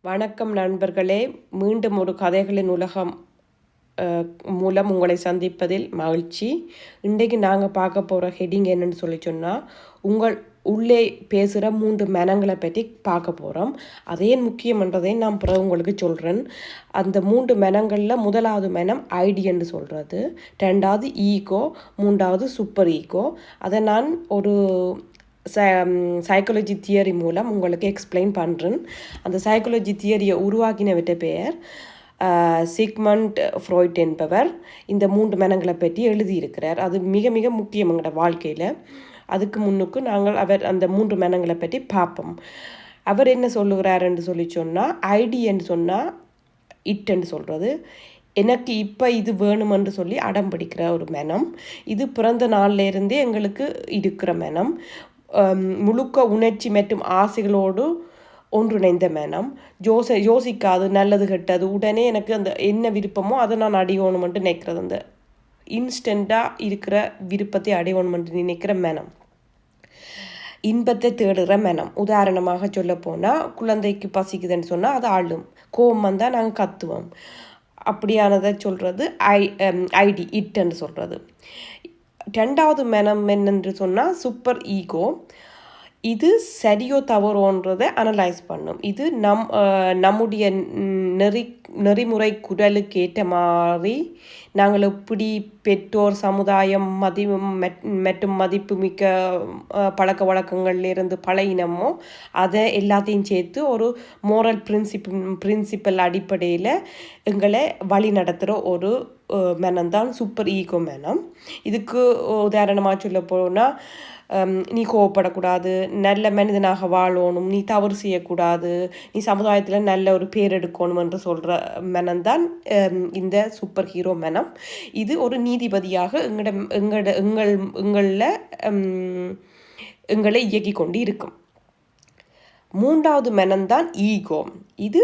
வணக்கம் நண்பர்களே, மீண்டும் ஒரு கதைகளின் உலகம் மூலம் உங்களை சந்திப்பதில் மகிழ்ச்சி. இன்றைக்கு நாங்கள் பார்க்க போகிற ஹெட்டிங் என்னன்னு சொன்னால், உங்கள் உள்ளே பேசுகிற 3 மனங்களை பற்றி பார்க்க போகிறோம். அதே முக்கியமன்றதை நான் பிறகு உங்களுக்கு சொல்கிறேன். அந்த 3 மனங்களில் முதலாவது மனம் ஐடி என்று சொல்கிறது, 2வது ஈகோ, 3வது சூப்பர் ஈகோ. அதை நான் ஒரு சைக்காலஜி தியரி மூலம் உங்களுக்கு எக்ஸ்பிளைன் பண்ணுறேன். அந்த சைக்காலஜி தியரியை உருவாக்கினவற்ற பெயர் சிக்மண்ட் ஃப்ராய்ட் என்பவர். இந்த 3 மனங்களை பற்றி எழுதியிருக்கிறார். அது மிக மிக முக்கியம் எங்களோட வாழ்க்கையில். அதுக்கு முன்னுக்கு நாங்கள் அந்த 3 மனங்களை பற்றி பார்ப்போம். அவர் என்ன சொல்லுகிறார் என்று சொன்னால், ஐடி என்று சொன்னால் இட் என்று சொல்கிறது. எனக்கு இப்போ இது வேணுமென்று சொல்லி அடம் பிடிக்கிற ஒரு மனம். இது பிறந்த நாள்லேருந்தே எங்களுக்கு இருக்கிற மனம். முழுக்க உணர்ச்சி மற்றும் ஆசைகளோடு ஒன்றிணைந்த மனம். யோசிக்காது, நல்லது கெட்டது, உடனே எனக்கு அந்த என்ன விருப்பமோ அதை நான் அடையணுமென்று நினைக்கிறது. அந்த இன்ஸ்டண்ட்டாக இருக்கிற விருப்பத்தை அடையணுமென்று நினைக்கிற மனம். இன்பத்தை தேடுகிற மனம். உதாரணமாக சொல்ல போனால், குழந்தைக்கு பசிக்குதுன்னு சொன்னால் அது ஆளும். கோபம் வந்தால் நாங்கள் கத்துவோம். அப்படியானதை சொல்கிறது ஐடி இட்ன்னு சொல்கிறது. 2வது மனம் என்னென்று சொன்னால் சூப்பர் ஈகோ. இது சரியோ தவறோன்றதை அனலைஸ் பண்ணும். இது நம்முடைய நெறிமுறை குரலுக்கு ஏற்ற மாதிரி நாங்கள் எப்படி பெற்றோர், சமுதாயம், மற்றும் மதிப்பு மிக்க பழக்க வழக்கங்கள்லேருந்து பழகினமோ அதை எல்லாத்தையும் சேர்த்து ஒரு மோரல் பிரின்சிபல் அடிப்படையில் எங்களை வழி நடத்துகிற ஒரு மனம்தான் சூப்பர் ஈகோ மனம். இதுக்கு உதாரணமாக சொல்ல போனால், நீ கோவப்படக்கூடாது, நல்ல மனிதனாக வாழணும், நீ தவறு செய்யக்கூடாது, நீ சமுதாயத்தில் நல்ல ஒரு பேர் எடுக்கணும் என்று சொல்கிற மனம்தான் இந்த சூப்பர் ஹீரோ மனம். இது ஒரு நீதிபதியாக எங்களை இயக்கி கொண்டு இருக்கும். 3வது மனம்தான் ஈகோ. இது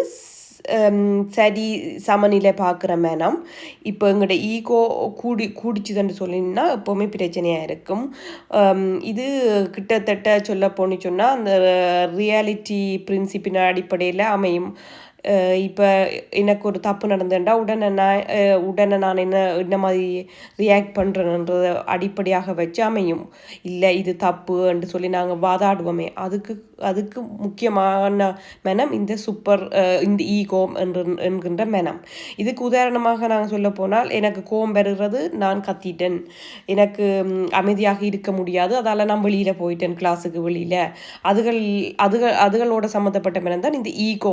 சரி சமநிலை பார்க்குற மனம். இப்போ எங்களோட ஈகோ கூடிச்சுதுன்னு சொல்லினா எப்போவுமே பிரச்சனையாக இருக்கும். இது கிட்டத்தட்ட சொல்ல போன்னு சொன்னால் அந்த ரியாலிட்டி பிரின்சிப்பின் அடிப்படையில் அமையும். இப்போ எனக்கு ஒரு தப்பு நடந்தேன்டா உடனே நான் என்ன மாதிரி ரியாக்ட் பண்ணுறேன்றத அடிப்படையாக வச்சு அமையும். இல்லை இது தப்பு என்று சொல்லி நாங்கள் வாதாடுவோமே, அதுக்கு முக்கியமான மனம் இந்த இந்த ஈகோ என்கின்ற மனம். இதுக்கு உதாரணமாக நாங்கள் சொல்ல போனால், எனக்கு கோபம் வருகிறது, நான் கத்திட்டேன், எனக்கு அமைதியாக இருக்க முடியாது, அதால் நான் வெளியில் போயிட்டேன், கிளாஸுக்கு வெளியில். அதுகளோட சம்மந்தப்பட்ட மனம் தான் இந்த ஈகோ